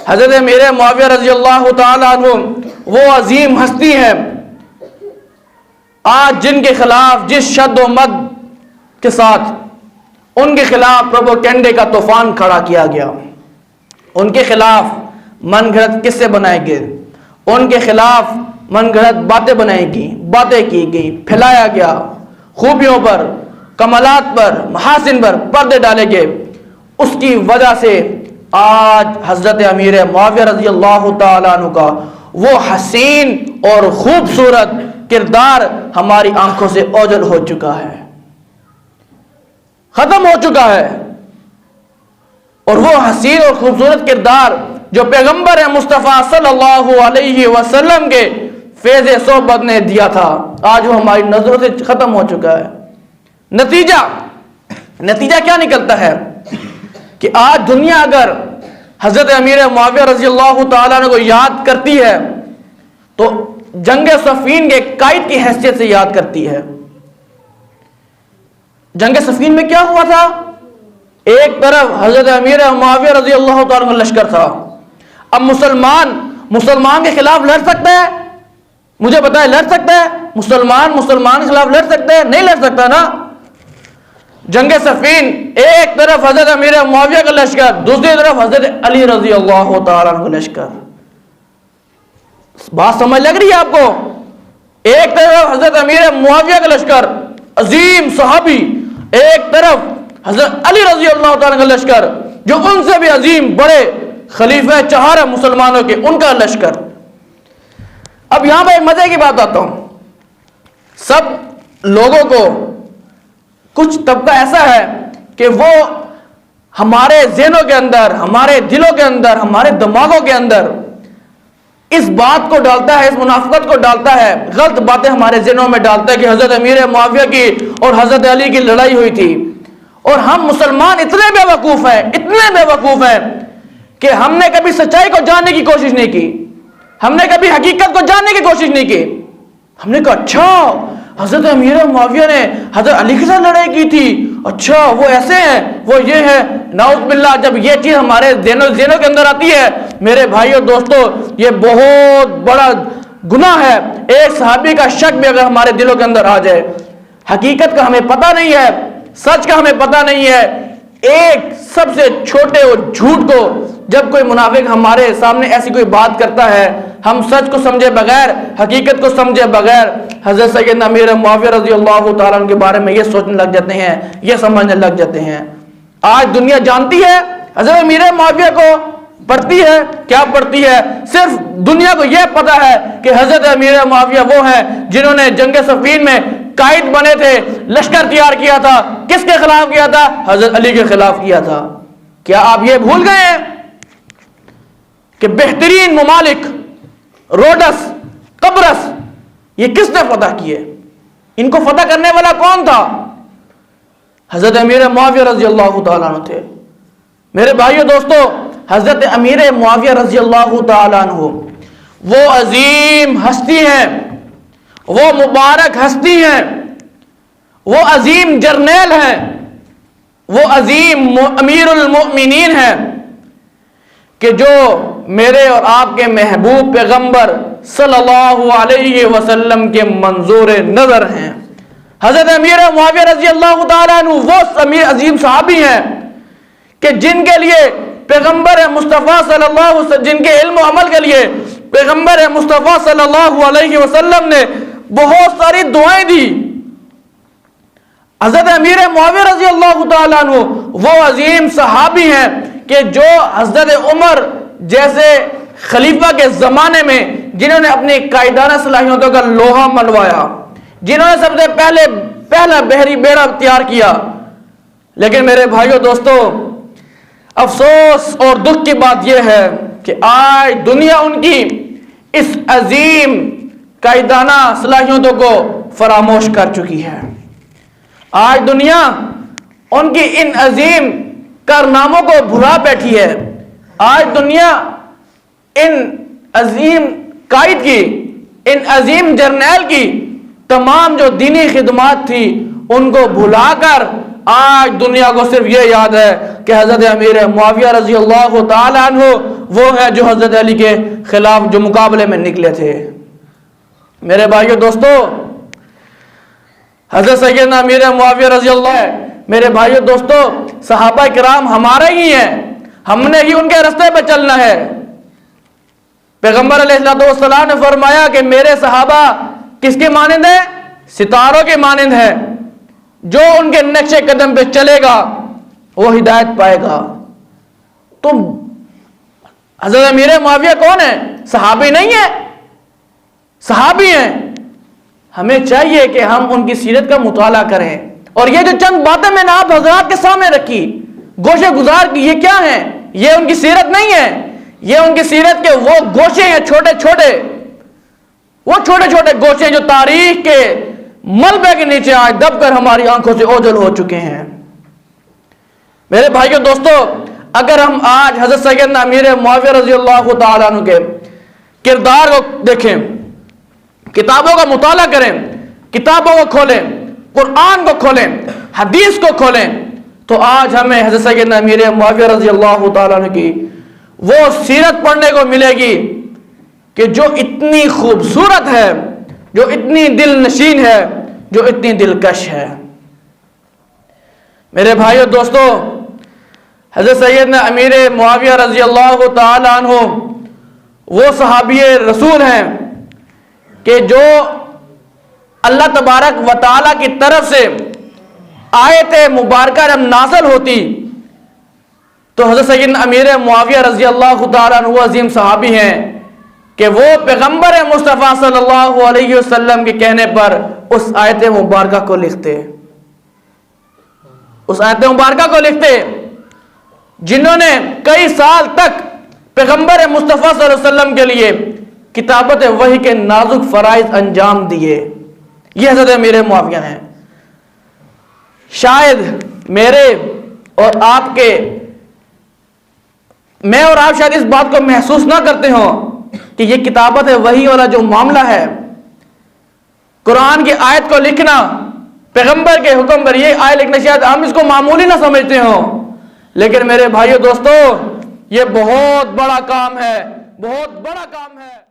हज़रत अमीर मुआविया रज़ी अल्लाह तआला अन्हु वो अजीम हस्ती हैं आज जिनके खिलाफ जिस शद्द व मद के साथ उनके खिलाफ प्रोपेगेंडे का तूफान खड़ा किया गया, उनके खिलाफ मनगढ़ंत किस्से बनाए गए, उनके खिलाफ मनगढ़ंत बातें की गई, फैलाया गया, खूबियों पर, कमालात पर, महासिन पर पर्दे डाले गए। उसकी वजह से आज हजरत अमीर मुआविया रज़ी अल्लाह तआला अन्हु का वो हसीन और खूबसूरत किरदार हमारी आंखों से ओझल हो चुका है, खत्म हो चुका है। और वो हसीन और खूबसूरत किरदार जो पैगंबर मुस्तफ़ा सल्लल्लाहु अलैहि वसल्लम के फैज़ सोहबत ने दिया था, आज वो हमारी नजरों से खत्म हो चुका है। नतीजा क्या निकलता है कि आज दुनिया अगर हजरत अमीर मुआविया रज़ी अल्लाह तआला अन्हु को याद करती है तो जंग सफ़ीन के कायद की हैसियत से याद करती है। जंग सफ़ीन में क्या हुआ था? एक तरफ हजरत अमीर मुआविया रज़ी अल्लाह तआला अन्हु का लश्कर था। अब मुसलमान के खिलाफ लड़ सकता है? मुझे बताए, लड़ सकता है? मुसलमान के खिलाफ लड़ सकता है? नहीं लड़ सकता ना। जंग सफ़ीन, एक तरफ हजरत अमीर मुआविया का लश्कर, दूसरी तरफ हजरत अली रज़ी अल्लाह तआला अन्हु का लश्कर। बात समझ लग रही है आपको? एक तरफ हजरत अमीर मुआविया का लश्कर, अजीम सहाबी, एक तरफ हजरत अली रज़ी अल्लाह तआला का लश्कर जो उनसे भी अजीम बड़े खलीफा चार मुसलमानों के, उनका लश्कर। अब यहां पर मजे की बात आता हूं, सब लोगों को कुछ तबका ऐसा है कि वो हमारे ज़हनों के अंदर, हमारे दिलों के अंदर, हमारे दिमागों के अंदर इस बात को डालता है, इस मुनाफिकत को डालता है, गलत बातें हमारे ज़हनों में डालता है कि हजरत अमीर मुआविया की और हजरत अली की लड़ाई हुई थी। और हम मुसलमान इतने बेवकूफ हैं कि हमने कभी सच्चाई को जानने की कोशिश नहीं की, हमने कभी हकीकत को जानने की कोशिश नहीं की। हमने कहा अच्छा हजरत अमीर मुआविया ने हजरत अली के साथ लड़ाई की थी, अच्छा वो ऐसे हैं, वो ये है। नाउज़ बिल्लाह, जब ये चीज हमारे ज़हनों के अंदर आती है मेरे भाइयों दोस्तों, ये बहुत बड़ा गुनाह है। एक सहाबी का शक भी अगर हमारे दिलों के अंदर आ जाए, हकीकत का हमें पता नहीं है, सच का हमें पता नहीं है, एक सबसे छोटे और झूठ को जब कोई मुनाफिक हमारे सामने ऐसी कोई बात करता है, हम सच को समझे बगैर, हकीकत को समझे बगैर हजरत सैयदना अमीर मुआविया रज़ी अल्लाह तआला अन्हु के बारे में ये सोचने लग जाते हैं, ये समझने लग जाते हैं। आज दुनिया जानती है हजरत अमीर मुआविया को, पढ़ती है, क्या पढ़ती है? सिर्फ दुनिया को यह पता है कि हजरत अमीर मुआविया वो हैं जिन्होंने जंग सफ़ीन में कायद बने थे, लश्कर तैयार किया था। किसके खिलाफ किया था? हजरत अली के खिलाफ किया था। क्या आप ये भूल गए हैं कि बेहतरीन ममालिक रोडस, कब्रस, ये किसने फतह किए? इनको फतह करने वाला कौन था? हजरत अमीर मुआविया रज़ी अल्लाह तआला अन्हु थे। मेरे भाइयों दोस्तों, हजरत अमीर मुआविया रज़ी अल्लाह तआला अन्हु वो अजीम हस्ती हैं, वो मुबारक हस्ती हैं, वो अजीम जर्नेल हैं, वो अजीम अमीरुल मोमिनीन हैं कि जो मेरे और आपके महबूब पैगंबर सल्लल्लाहु अलैहि वसल्लम के मंजूर नजर हैं। हजरत अमीर मुआविया रज़ी अल्लाह तआला अन्हु वो अजीम सहाबी हैं कि जिनके लिए पैगंबर मुस्तफ़ा सल्लल्लाहु, जिनके इल्म और अमल के लिए पैगंबर मुस्तफ़ा सल्लल्लाहु अलैहि वसल्लम ने बहुत सारी दुआएं दी। हजरत अमीर मुआविया रज़ी अल्लाह तआला अन्हु वो अजीम सहाबी हैं कि जो हजरत उमर जैसे खलीफा के जमाने में जिन्होंने अपनी कायदाना सलाहियतों का लोहा मनवाया, जिन्होंने सबसे पहला बहरी बेड़ा तैयार किया। लेकिन मेरे भाइयों दोस्तों, अफसोस और दुख की बात यह है कि आज दुनिया उनकी इस अजीम कायदाना सलाहियतों को फरामोश कर चुकी है। आज दुनिया उनकी इन अजीम कारनामों को भुला बैठी है। आज दुनिया इन अजीम कायद की, इन अजीम जर्नैल की तमाम जो दीनी खिदमात थी उनको भुलाकर आज दुनिया को सिर्फ ये याद है कि हजरत अमीर मुआविया रज़ी अल्लाह तआला अन्हु वो है जो हजरत अली के खिलाफ जो मुकाबले में निकले थे। मेरे भाइयों दोस्तों, हजरत सैयदना अमीर मुआविया रज़ी अल्लाह, मेरे भाइयों दोस्तों, सहाबा किराम हमारे ही हैं, हमने ही उनके रास्ते पर चलना है। पैगंबर अलैहिस्सलाम ने फरमाया कि मेरे सहाबा किसके मानिंद है? सितारों के मानिंद है। जो उनके नक्शे कदम पे चलेगा वो हिदायत पाएगा। तो हजरत अमीर मुआविया कौन है? सहाबी नहीं है, सहाबी हैं। हमें चाहिए कि हम उनकी सीरत का मुताला करें। और ये जो चंद बातें मैंने आप हजरात के सामने रखी, गोशे गुजार की, ये क्या है? ये उनकी सीरत नहीं है, ये उनकी सीरत के वो गोशे हैं, छोटे छोटे, वो छोटे छोटे गोशे जो तारीख के मलबे के नीचे आज दबकर हमारी आंखों से ओझल हो चुके हैं। मेरे भाइयों दोस्तों, अगर हम आज हजरत सैयदना अमीर मुआविया रज़ियल्लाहु ताला अन्हु के किरदार को देखें, किताबों का मुताला करें, किताबों को खोलें, कुरान को खोलें, हदीस को खोलें, तो आज हमें हजरत सैयदना अमीर मुआविया रज़ियल्लाहु ताला अन्हु की वो सीरत पढ़ने को मिलेगी कि जो इतनी खूबसूरत है, जो इतनी दिल नशीन है, जो इतनी दिलकश है। मेरे भाइयों दोस्तों, हजरत सैयदना अमीर मुआविया रज़ियल्लाहु ताला अन्हु वो सहाबी रसूल हैं कि जो अल्लाह तबारक व ताला की तरफ से आयत मुबारका जब नाज़िल होती तो हज़रत सैयदना अमीर मुआविया रज़ियल्लाहु ताला अन्हु अज़ीम सहाबी हैं कि वो पैगंबर मुस्तफ़ा सल्लल्लाहु अलैहि वसल्लम के कहने पर उस आयत मुबारका को लिखते, उस आयत मुबारका को लिखते, जिन्होंने कई साल तक पैगंबर मुस्तफ़ा सल्लल्लाहु अलैहि वसल्लम के लिए किताबत वही के नाजुक फराइज अंजाम दिए। ये हज़रत अमीर मुआविया हैं। शायद मेरे और आपके, मैं और आप शायद इस बात को महसूस ना करते हो कि ये किताबत वही वाला जो मामला है, कुरान की आयत को लिखना, पैगंबर के हुक्म पर ये आयत लिखना, शायद हम इसको मामूली ना समझते हो, लेकिन मेरे भाइयों दोस्तों, ये बहुत बड़ा काम है, बहुत बड़ा काम है।